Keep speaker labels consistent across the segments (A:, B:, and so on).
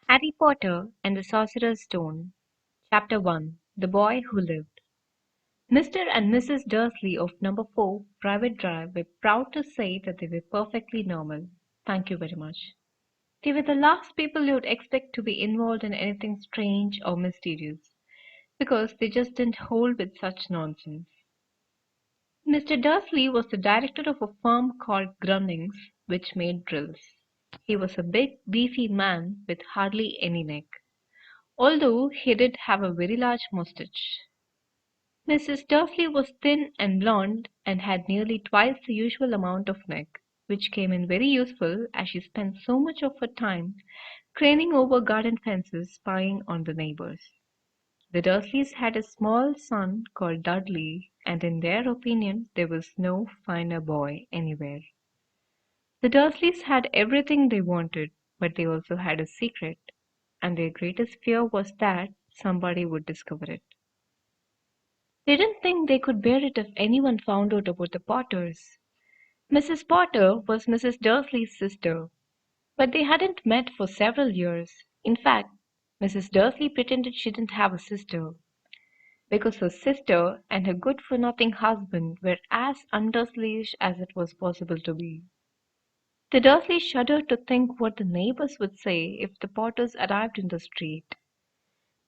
A: Harry Potter and the Sorcerer's Stone, Chapter 1, The Boy Who Lived. Mr. and Mrs. Dursley of Number 4 Private Drive were proud to say that they were perfectly normal. Thank you very much. They were the last people you would expect to be involved in anything strange or mysterious, because they just didn't hold with such nonsense. Mr. Dursley was the director of a firm called Grunnings, which made drills. He was a big, beefy man with hardly any neck, although he did have a very large moustache. Mrs. Dursley was thin and blonde and had nearly twice the usual amount of neck, which came in very useful as she spent so much of her time craning over garden fences spying on the neighbors. The Dursleys had a small son called Dudley, and in their opinion there was no finer boy anywhere. The Dursleys had everything they wanted, but they also had a secret, and their greatest fear was that somebody would discover it. They didn't think they could bear it if anyone found out about the Potters. Mrs. Potter was Mrs. Dursley's sister, but they hadn't met for several years. In fact, Mrs. Dursley pretended she didn't have a sister, because her sister and her good-for-nothing husband were as undurslayish as it was possible to be. The Dursleys shuddered to think what the neighbors would say if the Potters arrived in the street.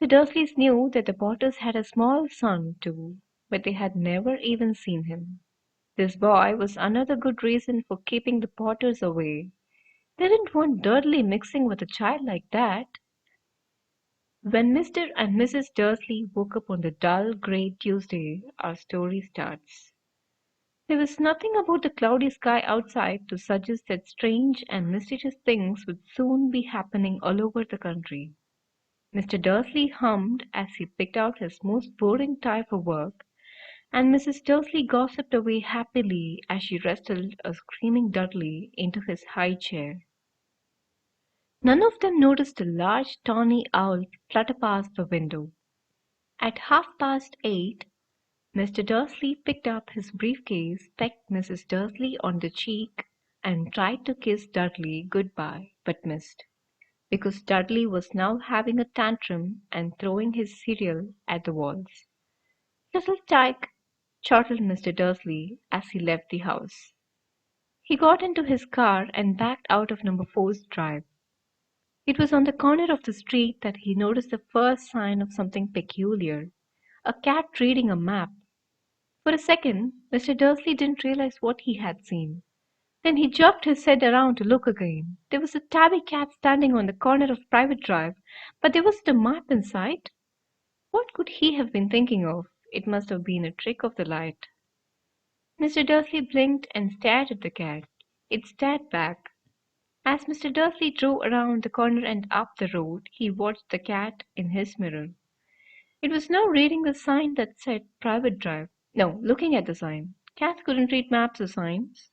A: The Dursleys knew that the Potters had a small son, too, but they had never even seen him. This boy was another good reason for keeping the Potters away. They didn't want Dudley mixing with a child like that. When Mr. and Mrs. Dursley woke up on the dull grey Tuesday, our story starts. There was nothing about the cloudy sky outside to suggest that strange and mysterious things would soon be happening all over the country. Mr. Dursley hummed as he picked out his most boring tie for work, and Mrs. Dursley gossiped away happily as she wrestled a screaming Dudley into his high chair. None of them noticed a large tawny owl flutter past the window. At 8:30, Mr. Dursley picked up his briefcase, pecked Mrs. Dursley on the cheek, and tried to kiss Dudley good-bye, but missed, because Dudley was now having a tantrum and throwing his cereal at the walls. "Little tyke!" chortled Mr. Dursley as he left the house. He got into his car and backed out of Number Four's drive. It was on the corner of the street that he noticed the first sign of something peculiar: a cat reading a map. For a second, Mr. Dursley didn't realize what he had seen. Then he jerked his head around to look again. There was a tabby cat standing on the corner of Private Drive, but there wasn't a map in sight. What could he have been thinking of? It must have been a trick of the light. Mr. Dursley blinked and stared at the cat. It stared back. As Mr. Dursley drove around the corner and up the road, he watched the cat in his mirror. It was now reading the sign that said Private Drive. No, looking at the sign. Cats couldn't read maps or signs.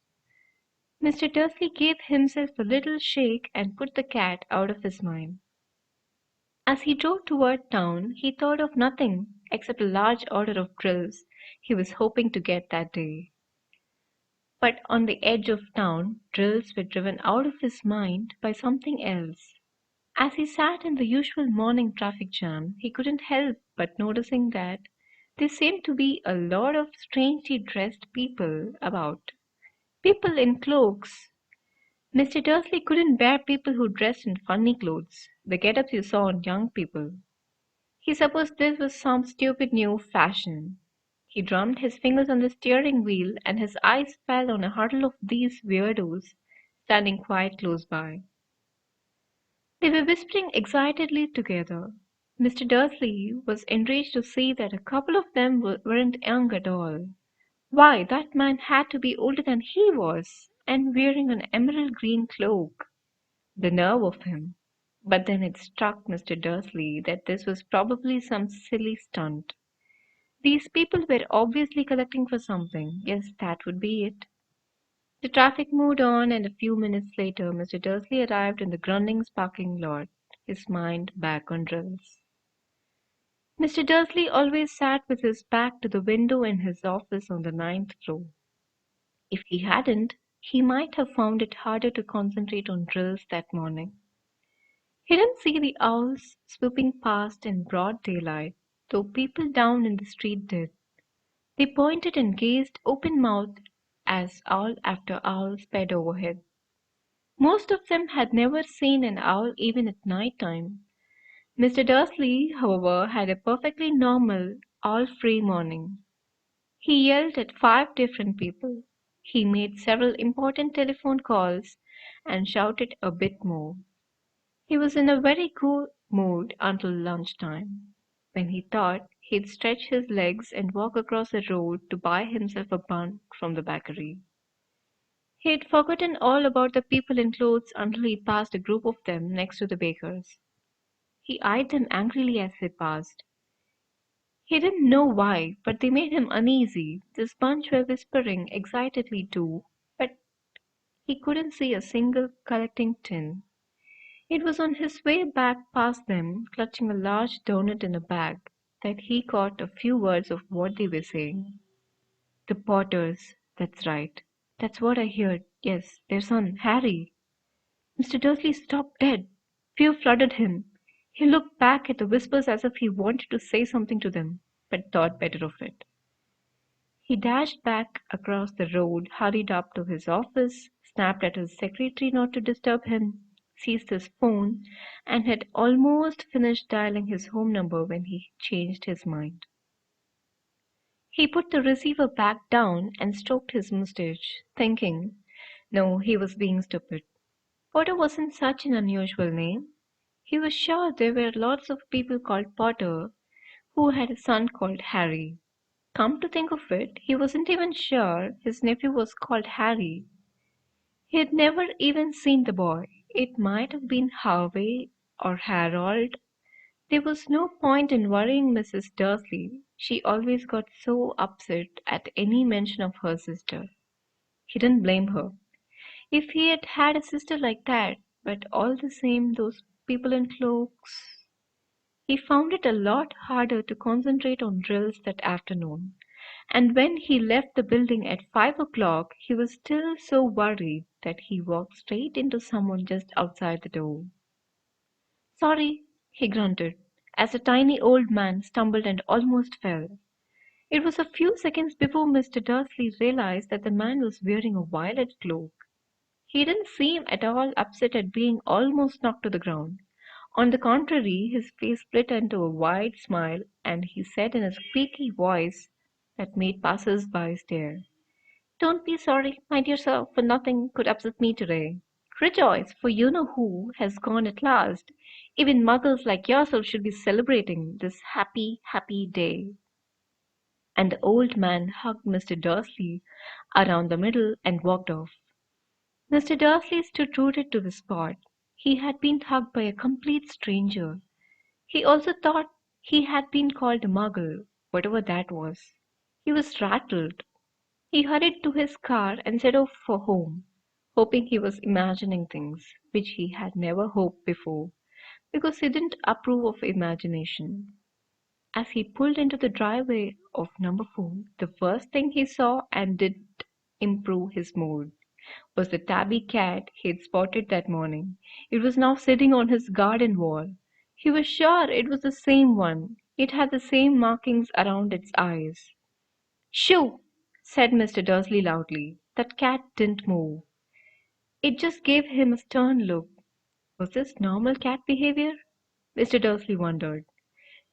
A: Mr. Dursley gave himself a little shake and put the cat out of his mind. As he drove toward town, he thought of nothing except a large order of drills he was hoping to get that day. But on the edge of town, drills were driven out of his mind by something else. As he sat in the usual morning traffic jam, he couldn't help but noticing that there seemed to be a lot of strangely dressed people about. People in cloaks. Mr. Dursley couldn't bear people who dressed in funny clothes, the get-ups you saw on young people. He supposed this was some stupid new fashion. He drummed his fingers on the steering wheel, and his eyes fell on a huddle of these weirdos standing quite close by. They were whispering excitedly together. Mr. Dursley was enraged to see that a couple of them weren't young at all. Why, that man had to be older than he was, and wearing an emerald green cloak. The nerve of him! But then it struck Mr. Dursley that this was probably some silly stunt. These people were obviously collecting for something. Yes, that would be it. The traffic moved on, and a few minutes later Mr. Dursley arrived in the Grunnings parking lot, his mind back on drills. Mr. Dursley always sat with his back to the window in his office on the ninth floor. If he hadn't, he might have found it harder to concentrate on drills that morning. He didn't see the owls swooping past in broad daylight, though people down in the street did. They pointed and gazed open-mouthed as owl after owl sped overhead. Most of them had never seen an owl even at night time. Mr. Dursley, however, had a perfectly normal, owl-free morning. He yelled at 5 different people. He made several important telephone calls and shouted a bit more. He was in a very cool mood until lunchtime, when he thought he'd stretch his legs and walk across the road to buy himself a bun from the bakery. He'd forgotten all about the people in clothes until he passed a group of them next to the baker's. He eyed them angrily as they passed. He didn't know why, but they made him uneasy. This bunch were whispering excitedly too, but he couldn't see a single collecting tin. It was on his way back past them, clutching a large doughnut in a bag, that he caught a few words of what they were saying. The Potters, that's right. That's what I heard. Yes, their son, Harry. Mr. Dursley stopped dead. Fear flooded him. He looked back at the whispers as if he wanted to say something to them, but thought better of it. He dashed back across the road, hurried up to his office, snapped at his secretary not to disturb him, seized his phone, and had almost finished dialing his home number when he changed his mind. He put the receiver back down and stroked his mustache, thinking, no, he was being stupid. Potter wasn't such an unusual name. He was sure there were lots of people called Potter who had a son called Harry. Come to think of it, he wasn't even sure his nephew was called Harry. He had never even seen the boy. It might have been Harvey or Harold. There was no point in worrying Mrs. Dursley. She always got so upset at any mention of her sister. He didn't blame her. If he had had a sister like that, but all the same, those people in cloaks. He found it a lot harder to concentrate on drills that afternoon. And when he left the building at 5 o'clock, he was still so worried that he walked straight into someone just outside the door. Sorry, he grunted, as a tiny old man stumbled and almost fell. It was a few seconds before Mr. Dursley realized that the man was wearing a violet cloak. He didn't seem at all upset at being almost knocked to the ground. On the contrary, his face split into a wide smile, and he said in a squeaky voice that made passers-by stare, "Don't be sorry, my dear sir, for nothing could upset me today. Rejoice, for you know who has gone at last. Even muggles like yourself should be celebrating this happy, happy day." And the old man hugged Mr. Dursley around the middle and walked off. Mr. Dursley stood rooted to the spot. He had been hugged by a complete stranger. He also thought he had been called a muggle, whatever that was. He was rattled. He hurried to his car and set off for home, hoping he was imagining things, which he had never hoped before, because he didn't approve of imagination. As he pulled into the driveway of number 4, the first thing he saw and did improve his mood was the tabby cat he had spotted that morning. It was now sitting on his garden wall. He was sure it was the same one. It had the same markings around its eyes. "Shoo!" said Mr. Dursley loudly. That cat didn't move. It just gave him a stern look. Was this normal cat behavior? Mr. Dursley wondered.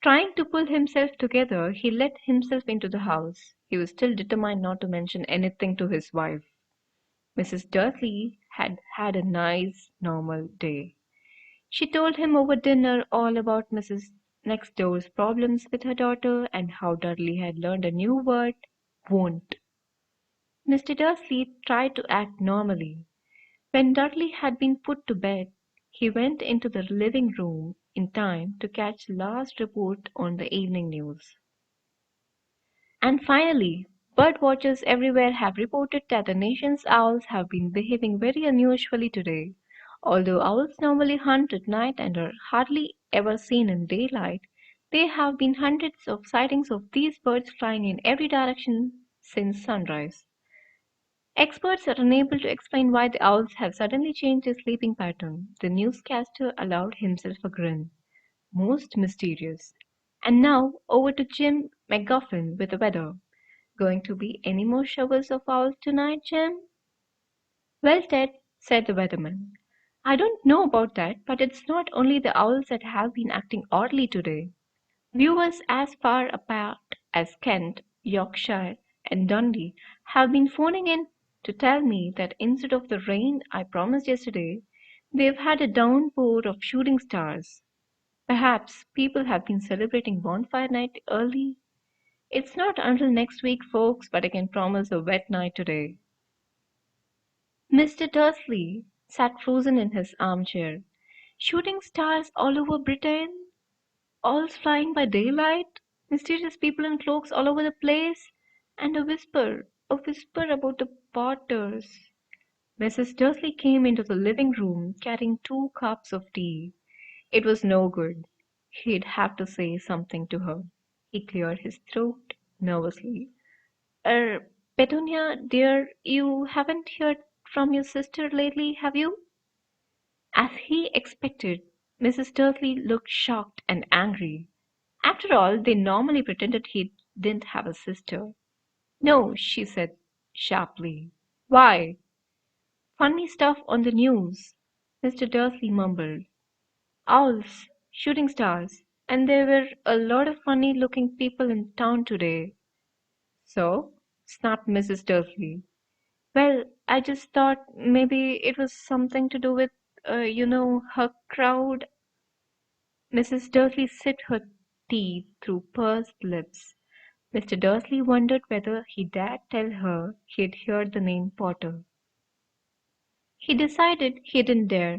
A: Trying to pull himself together, he let himself into the house. He was still determined not to mention anything to his wife. Mrs. Dursley had had a nice, normal day. She told him over dinner all about Mrs. Next Door's problems with her daughter and how Dudley had learned a new word, won't. Mr. Dursley tried to act normally. When Dudley had been put to bed, he went into the living room in time to catch the last report on the evening news. And finally, bird watchers everywhere have reported that the nation's owls have been behaving very unusually today. Although owls normally hunt at night and are hardly ever seen in daylight, there have been hundreds of sightings of these birds flying in every direction since sunrise. Experts are unable to explain why the owls have suddenly changed their sleeping pattern. The newscaster allowed himself a grin. Most mysterious. And now over to Jim McGuffin with the weather. Going to be any more showers of owls tonight, Jim? Well, Ted, said the weatherman. I don't know about that, but it's not only the owls that have been acting oddly today. Viewers as far apart as Kent, Yorkshire, and Dundee have been phoning in to tell me that instead of the rain I promised yesterday, they've had a downpour of shooting stars. Perhaps people have been celebrating bonfire night early. It's not until next week, folks, but I can promise a wet night today. Mr. Dursley sat frozen in his armchair. Shooting stars all over Britain? Owls flying by daylight? Mysterious people in cloaks all over the place? And a whisper about the Potters. Mrs. Dursley came into the living room carrying 2 cups of tea. It was no good. He'd have to say something to her. He cleared his throat nervously. Petunia, dear, you haven't heard from your sister lately, have you? As he expected, Mrs. Dursley looked shocked and angry. After all, they normally pretended he didn't have a sister. No, she said sharply. Why? Funny stuff on the news, Mr. Dursley mumbled. Owls, shooting stars, and there were a lot of funny looking people in town today. So? Snapped Mrs. Dursley. Well, I just thought maybe it was something to do with, her crowd. Mrs. Dursley sipped her tea through pursed lips. Mr. Dursley wondered whether he dared tell her he had heard the name Potter. He decided he didn't dare.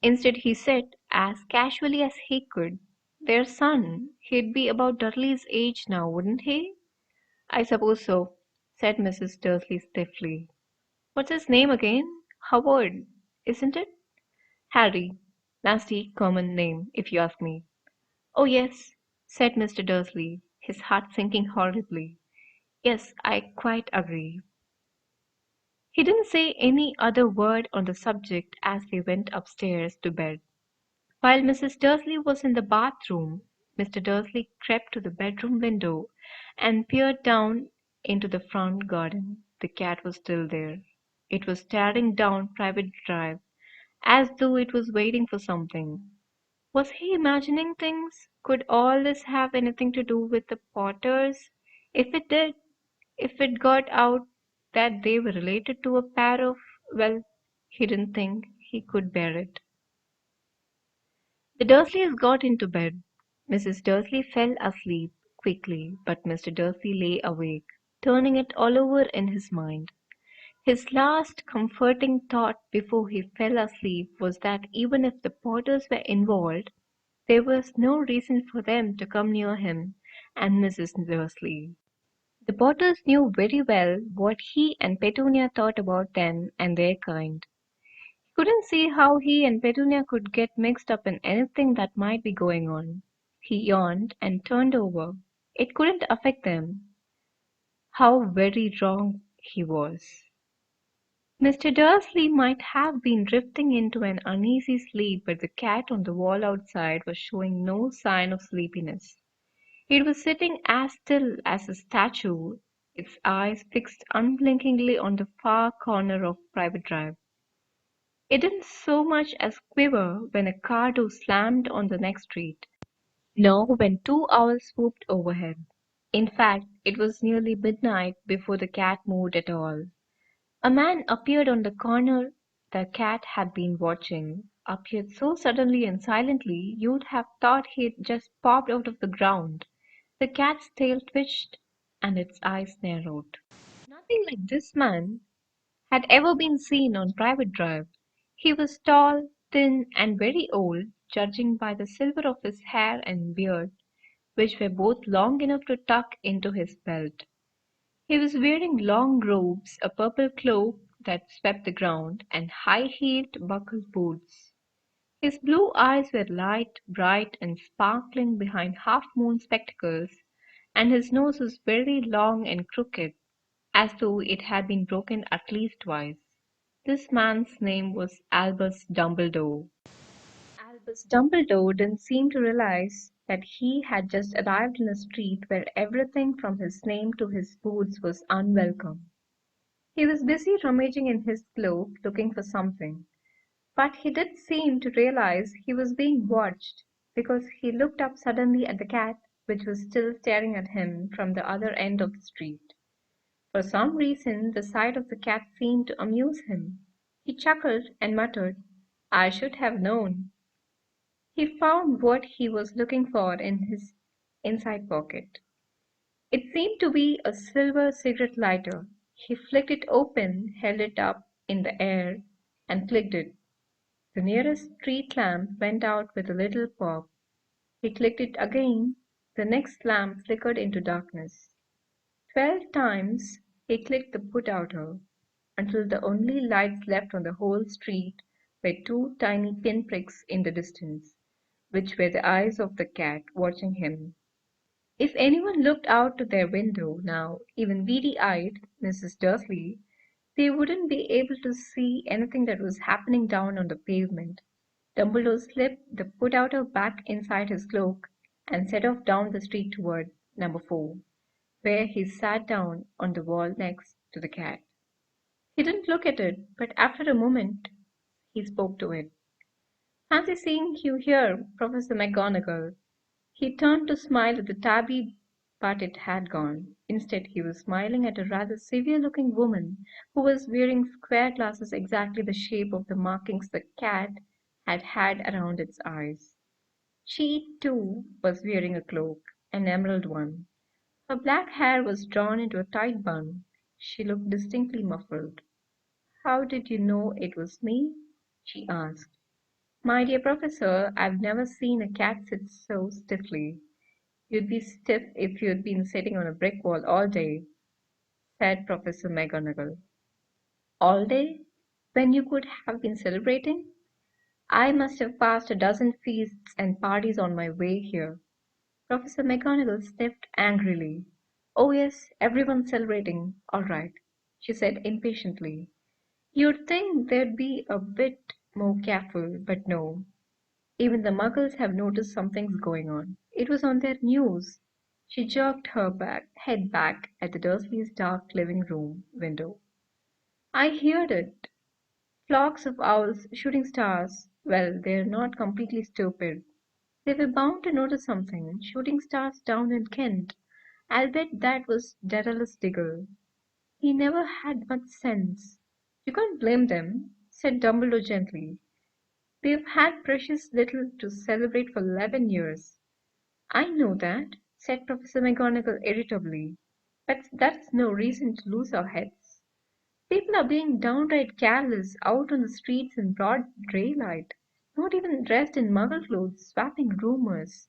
A: Instead, he said, as casually as he could, their son. He'd be about Dudley's age now, wouldn't he? I suppose so, said Mrs. Dursley stiffly. What's his name again? Howard, isn't it? Harry. Nasty common name, if you ask me. Oh, yes, said Mr. Dursley, his heart sinking horribly. Yes, I quite agree. He didn't say any other word on the subject as they went upstairs to bed. While Mrs. Dursley was in the bathroom, Mr. Dursley crept to the bedroom window and peered down into the front garden. The cat was still there. It was staring down Private Drive as though it was waiting for something. Was he imagining things? Could all this have anything to do with the Potters? If it did, if it got out that they were related to a pair of, well, he didn't think he could bear it. The Dursleys got into bed. Mrs. Dursley fell asleep quickly, but Mr. Dursley lay awake, turning it all over in his mind. His last comforting thought before he fell asleep was that even if the Potters were involved, there was no reason for them to come near him and Mrs. Dursley. The Potters knew very well what he and Petunia thought about them and their kind. He couldn't see how he and Petunia could get mixed up in anything that might be going on. He yawned and turned over. It couldn't affect them. How very wrong he was. Mr. Dursley might have been drifting into an uneasy sleep, but the cat on the wall outside was showing no sign of sleepiness. It was sitting as still as a statue, its eyes fixed unblinkingly on the far corner of Private Drive. It didn't so much as quiver when a car door slammed on the next street, nor when 2 owls swooped overhead. In fact, it was nearly midnight before the cat moved at all. A man appeared on the corner the cat had been watching, appeared so suddenly and silently you'd have thought he'd just popped out of the ground. The cat's tail twitched and its eyes narrowed. Nothing like this man had ever been seen on Private Drive. He was tall, thin, and very old, judging by the silver of his hair and beard, which were both long enough to tuck into his belt. He was wearing long robes, a purple cloak that swept the ground, and high-heeled buckled boots. His blue eyes were light, bright, and sparkling behind half-moon spectacles, and his nose was very long and crooked, as though it had been broken at least twice. This man's name was Albus Dumbledore. Albus Dumbledore didn't seem to realize that he had just arrived in a street where everything from his name to his boots was unwelcome. He was busy rummaging in his cloak looking for something, but he did seem to realize he was being watched because he looked up suddenly at the cat, which was still staring at him from the other end of the street. For some reason, the sight of the cat seemed to amuse him. He chuckled and muttered, "I should have known." He found what he was looking for in his inside pocket. It seemed to be a silver cigarette lighter. He flicked it open, held it up in the air, and clicked it. The nearest street lamp went out with a little pop. He clicked it again. The next lamp flickered into darkness. 12 times he clicked the put outer, until the only lights left on the whole street were two tiny pinpricks in the distance, which were the eyes of the cat watching him. If anyone looked out to their window now, even beady-eyed Mrs. Dursley, they wouldn't be able to see anything that was happening down on the pavement. Dumbledore slipped the put-outer back inside his cloak and set off down the street toward number 4, where he sat down on the wall next to the cat. He didn't look at it, but after a moment he spoke to it. "Fancy seeing you here, Professor McGonagall." He turned to smile at the tabby, but it had gone. Instead, he was smiling at a rather severe-looking woman who was wearing square glasses exactly the shape of the markings the cat had had around its eyes. She, too, was wearing a cloak, an emerald one. Her black hair was drawn into a tight bun. She looked distinctly muffled. "How did you know it was me?" she asked. "My dear Professor, I've never seen a cat sit so stiffly. You'd be stiff if you'd been sitting on a brick wall all day," said Professor McGonagall. "All day? When you could have been celebrating? I must have passed a dozen feasts and parties on my way here." Professor McGonagall sniffed angrily. "Oh, yes, everyone's celebrating, all right," she said impatiently. "You'd think they'd be a bit more careful, but no. Even the Muggles have noticed something's going on. It was on their news." She jerked her head back at the Dursleys' dark living room window. "I heard it. Flocks of owls shooting stars. Well, they're not completely stupid. They were bound to notice something. Shooting stars down in Kent. I'll bet that was Daedalus Diggle. He never had much sense." "You can't blame them," said Dumbledore gently. "They've had precious little to celebrate for 11 years." "I know that," said Professor McGonagall irritably, "but that's no reason to lose our heads. People are being downright careless out on the streets in broad daylight, not even dressed in Muggle clothes, swapping rumors."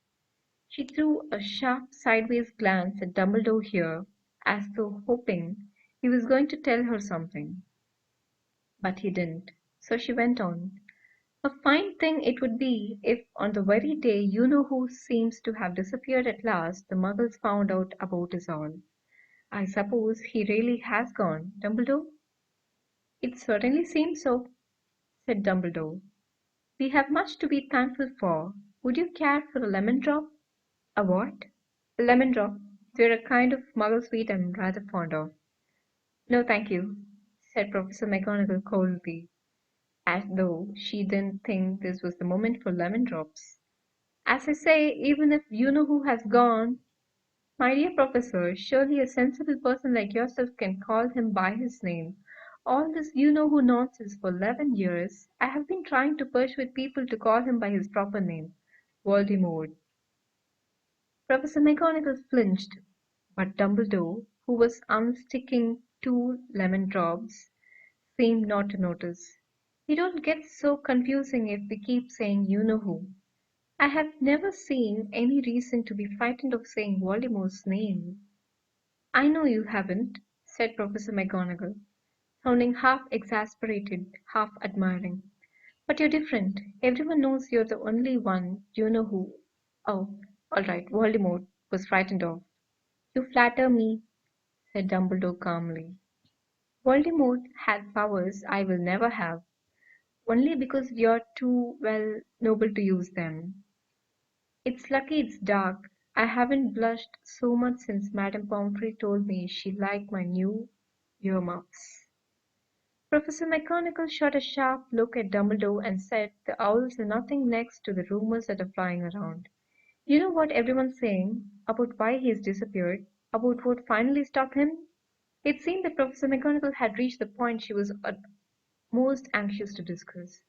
A: She threw a sharp sideways glance at Dumbledore here, as though hoping he was going to tell her something. But he didn't. So she went on. "A fine thing it would be if on the very day you-know-who seems to have disappeared at last, the Muggles found out about us all. I suppose he really has gone, Dumbledore?" "It certainly seems so," said Dumbledore. "We have much to be thankful for. Would you care for a lemon drop?" "A what?" "A lemon drop. They're a kind of Muggle sweet I'm rather fond of." "No, thank you," said Professor McGonagall coldly, as though she didn't think this was the moment for lemon drops. "As I say, even if you-know-who has gone, my dear Professor, surely a sensible person like yourself can call him by his name. All this you-know-who nonsense for 11 years. I have been trying to persuade people to call him by his proper name, Voldemort." Professor McGonagall flinched, but Dumbledore, who was unsticking 2 lemon drops, seemed not to notice. "It all gets so confusing if we keep saying you-know-who. I have never seen any reason to be frightened of saying Voldemort's name." "I know you haven't," said Professor McGonagall, sounding half exasperated, half admiring. "But you're different. Everyone knows you're the only one you know who. Oh, all right, Voldemort was frightened of." "You flatter me," said Dumbledore calmly. Voldemort had powers I will never have, only because you're too, well, noble to use them. It's lucky it's dark. I haven't blushed so much since Madame Pomfrey told me she liked my new earmuffs. Professor McGonagall shot a sharp look at Dumbledore and said, "The owls are nothing next to the rumors that are flying around. You know what everyone's saying about why he's disappeared, about what finally stopped him?" It seemed that Professor McGonagall had reached the point she was most anxious to discuss.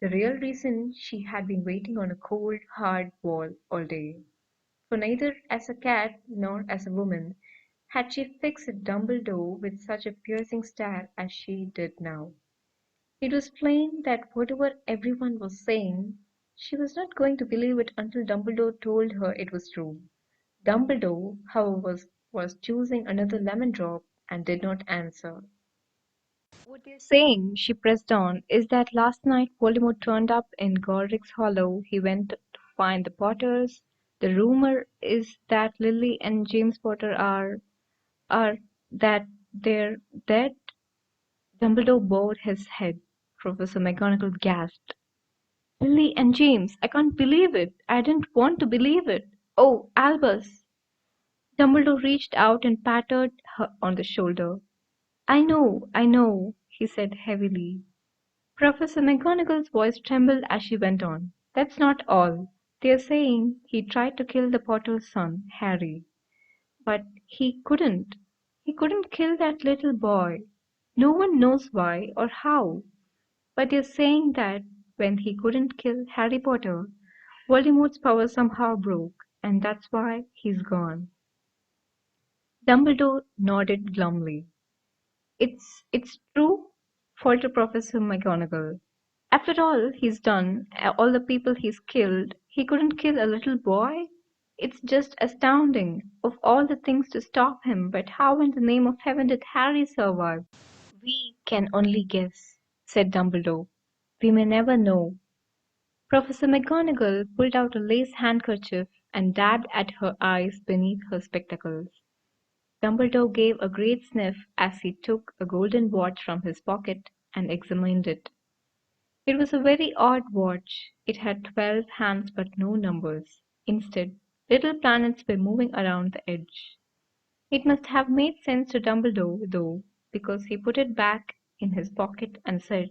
A: The real reason she had been waiting on a cold, hard wall all day. For neither as a cat nor as a woman had she fixed Dumbledore with such a piercing stare as she did now. It was plain that whatever everyone was saying, she was not going to believe it until Dumbledore told her it was true. Dumbledore, however, was choosing another lemon drop and did not answer. "What they're saying," she pressed on, "is that last night Voldemort turned up in Godric's Hollow. He went to find the Potters. The rumor is that Lily and James Potter are that they're dead." Dumbledore bowed his head. Professor McGonagall gasped. "Lily and James! I can't believe it! I didn't want to believe it! Oh, Albus!" Dumbledore reached out and patted her on the shoulder. I know," he said heavily. Professor McGonagall's voice trembled as she went on. "That's not all. They're saying he tried to kill the Potter's son, Harry. But he couldn't. He couldn't kill that little boy. No one knows why or how. But they're saying that when he couldn't kill Harry Potter, Voldemort's power somehow broke, and that's why he's gone." Dumbledore nodded glumly. It's true," faltered Professor McGonagall. "After all he's done, all the people he's killed, he couldn't kill a little boy? It's just astounding. Of all the things to stop him, but how in the name of heaven did Harry survive?" "We can only guess," said Dumbledore. "We may never know." Professor McGonagall pulled out a lace handkerchief and dabbed at her eyes beneath her spectacles. Dumbledore gave a great sniff as he took a golden watch from his pocket and examined it. It was a very odd watch. It had 12 hands but no numbers. Instead, little planets were moving around the edge. It must have made sense to Dumbledore, though, because he put it back in his pocket and said,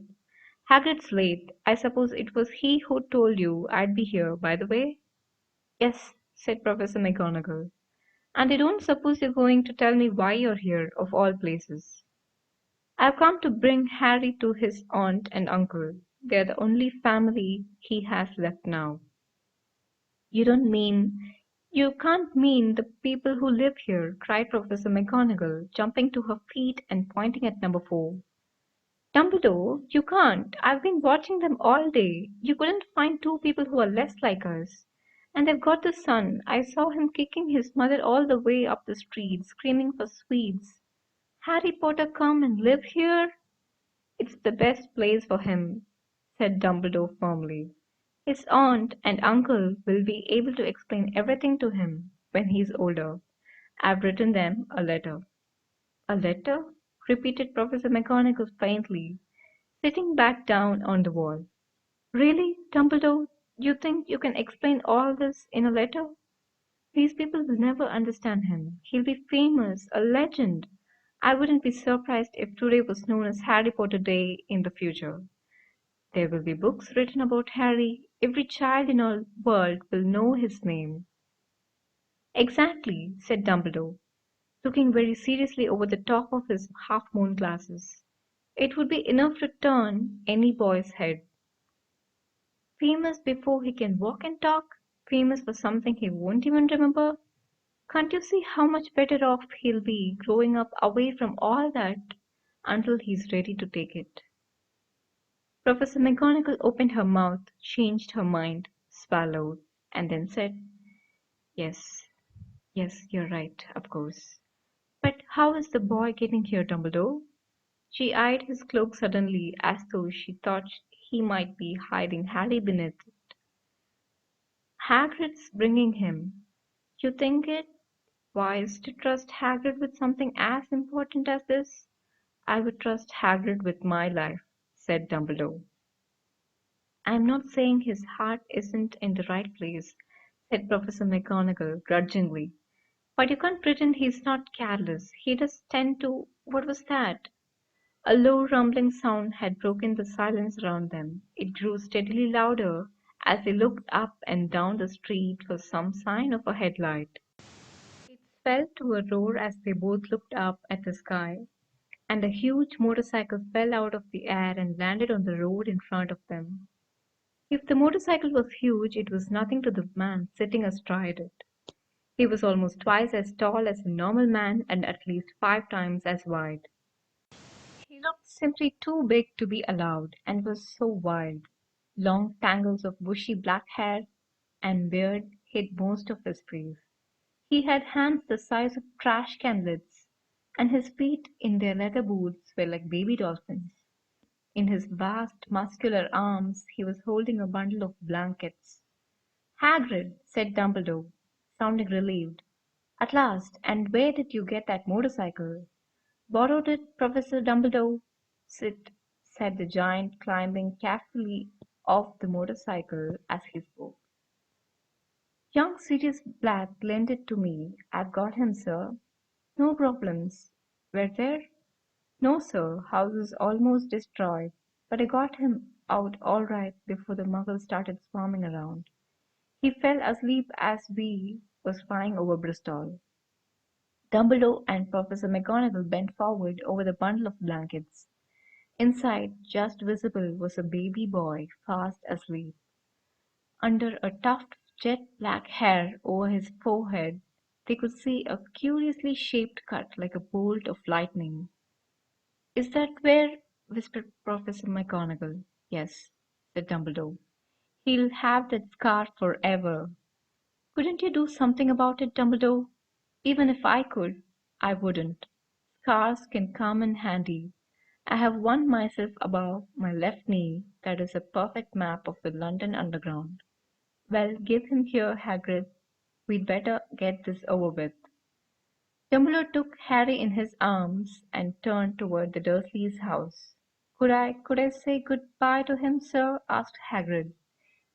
A: "Hagrid's late. I suppose it was he who told you I'd be here, by the way?" "Yes," said Professor McGonagall. "And I don't suppose you're going to tell me why you're here, of all places." "I've come to bring Harry to his aunt and uncle. They're the only family he has left now." "You don't mean you can't mean the people who live here," cried Professor McGonagall, jumping to her feet and pointing at number 4. "Dumbledore, you can't. I've been watching them all day. You couldn't find two people who are less like us. And they've got the son. I saw him kicking his mother all the way up the street, screaming for sweets. Harry Potter come and live here? It's the best place for him," said Dumbledore firmly. "His aunt and uncle will be able to explain everything to him when he's older. I've written them a letter." "A letter?" repeated Professor McGonagall faintly, sitting back down on the wall. "Really, Dumbledore, you think you can explain all this in a letter? These people will never understand him. He'll be famous, a legend. I wouldn't be surprised if today was known as Harry Potter Day in the future. There will be books written about Harry. Every child in our world will know his name." "Exactly," said Dumbledore, looking very seriously over the top of his half-moon glasses. "It would be enough to turn any boy's head. Famous before he can walk and talk? Famous for something he won't even remember? Can't you see how much better off he'll be growing up away from all that until he's ready to take it?" Professor McGonagall opened her mouth, changed her mind, swallowed, and then said, "Yes, yes, you're right, of course. But how is the boy getting here, Dumbledore?" She eyed his cloak suddenly as though she thought he might be hiding Harry beneath it. "Hagrid's bringing him. You think it? Wise to trust Hagrid with something as important as this? I would trust Hagrid with my life, said Dumbledore. I'm not saying his heart isn't in the right place, said Professor McGonagall grudgingly. But you can't pretend he's not careless. He does tend to. What was that? A low rumbling sound had broken the silence around them. It grew steadily louder as they looked up and down the street for some sign of a headlight. It fell to a roar as they both looked up at the sky, and a huge motorcycle fell out of the air and landed on the road in front of them. If the motorcycle was huge, it was nothing to the man sitting astride it. He was almost twice as tall as a normal man and at least 5 times as wide. He looked simply too big to be allowed, and was so wild. Long tangles of bushy black hair and beard hid most of his face. He had hands the size of trash can lids, and his feet in their leather boots were like baby dolphins. In his vast muscular arms he was holding a bundle of blankets. "Hagrid," said Dumbledore, sounding relieved. "At last! And where did you get that motorcycle?" "Borrowed it, Professor Dumbledore." "Sit," said the giant, climbing carefully off the motorcycle as he spoke. "Young Sirius Black lent it to me. I've got him, sir." "No problems, were there?" "No, sir. House is almost destroyed. But I got him out all right before the Muggles started swarming around. He fell asleep as we was flying over Bristol." Dumbledore and Professor McGonagall bent forward over the bundle of blankets. Inside, just visible, was a baby boy fast asleep. Under a tuft of jet black hair over his forehead, they could see a curiously shaped cut like a bolt of lightning. "Is that where?" whispered Professor McGonagall. "Yes," said Dumbledore. "He'll have that scar forever." "Couldn't you do something about it, Dumbledore?" "Even if I could, I wouldn't. Scars can come in handy. I have one myself above my left knee that is a perfect map of the London Underground." "Well, give him here, Hagrid. We'd better get this over with." Dumbledore took Harry in his arms and turned toward the Dursleys' house. "Could I say good-bye to him, sir?" asked Hagrid.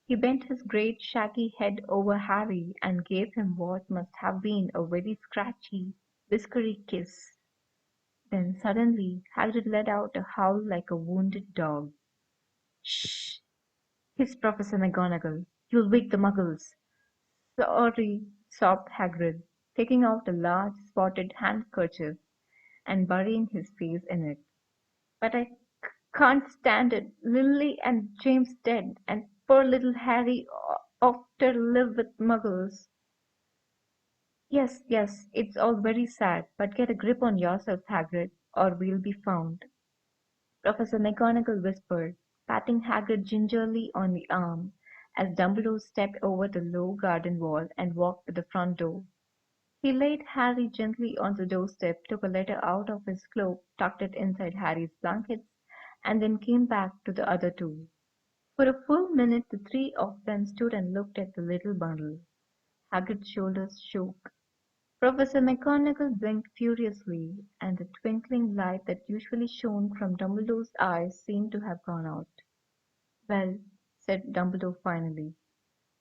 A: He bent his great shaggy head over Harry and gave him what must have been a very scratchy, whiskery kiss. Then suddenly Hagrid let out a howl like a wounded dog. "Shh!" hissed Professor McGonagall. "You'll wake the Muggles." "Sorry," sobbed Hagrid, taking out a large spotted handkerchief and burying his face in it. "But I can't stand it. Lily and James dead, and poor little Harry off to live with Muggles." "Yes, yes, it's all very sad, but get a grip on yourself, Hagrid, or we'll be found," Professor McGonagall whispered, patting Hagrid gingerly on the arm as Dumbledore stepped over the low garden wall and walked to the front door. He laid Harry gently on the doorstep, took a letter out of his cloak, tucked it inside Harry's blankets, and then came back to the other two. For a full minute the three of them stood and looked at the little bundle. Hagrid's shoulders shook. Professor McGonagall blinked furiously, and the twinkling light that usually shone from Dumbledore's eyes seemed to have gone out. "Well," said Dumbledore finally,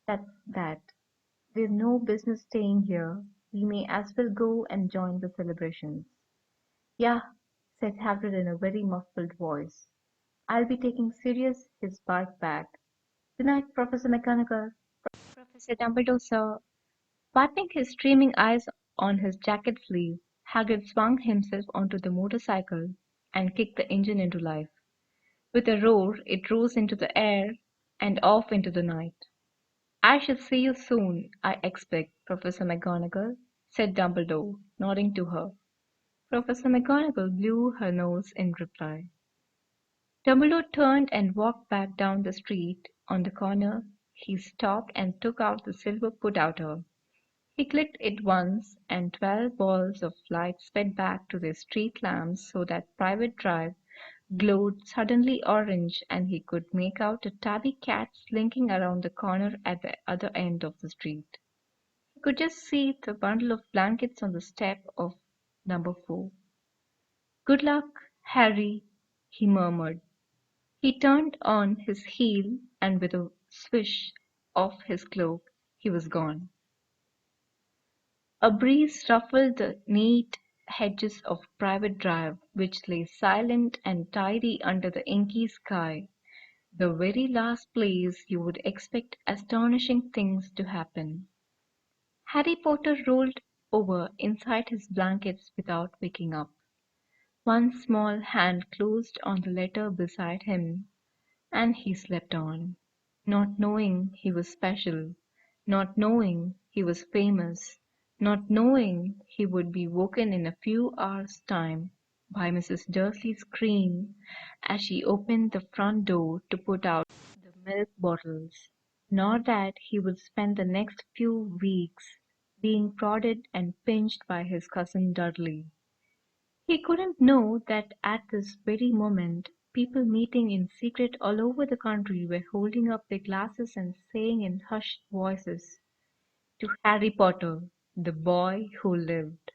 A: "that's that. We've no business staying here. We may as well go and join the celebrations." "Yeah," said Hagrid in a very muffled voice. "I'll be taking Sirius his bike back. Good night, Professor McGonagall." "Professor Dumbledore, sir." Wiping his streaming eyes on his jacket sleeve, Hagrid swung himself onto the motorcycle and kicked the engine into life. With a roar it rose into the air and off into the night. "I shall see you soon, I expect, Professor McGonagall," said Dumbledore, nodding to her. Professor McGonagall blew her nose in reply. Dumbledore turned and walked back down the street. On the corner he stopped and took out the silver put-outer. He clicked it once, and 12 balls of light sped back to their street lamps so that Private Drive glowed suddenly orange, and he could make out a tabby cat slinking around the corner at the other end of the street. could just see the bundle of blankets on the step of number 4. "Good luck, Harry," he murmured. He turned on his heel and with a swish of his cloak he was gone. A breeze ruffled the neat hedges of Private Drive, which lay silent and tidy under the inky sky, the very last place you would expect astonishing things to happen. Harry Potter rolled over inside his blankets without waking up. One small hand closed on the letter beside him, and he slept on, not knowing he was special, not knowing he was famous, not knowing he would be woken in a few hours' time by Mrs. Dursley's scream as she opened the front door to put out the milk bottles, nor that he would spend the next few weeks being prodded and pinched by his cousin Dudley. He couldn't know that at this very moment people meeting in secret all over the country were holding up their glasses and saying in hushed voices, "To Harry Potter, the boy who lived."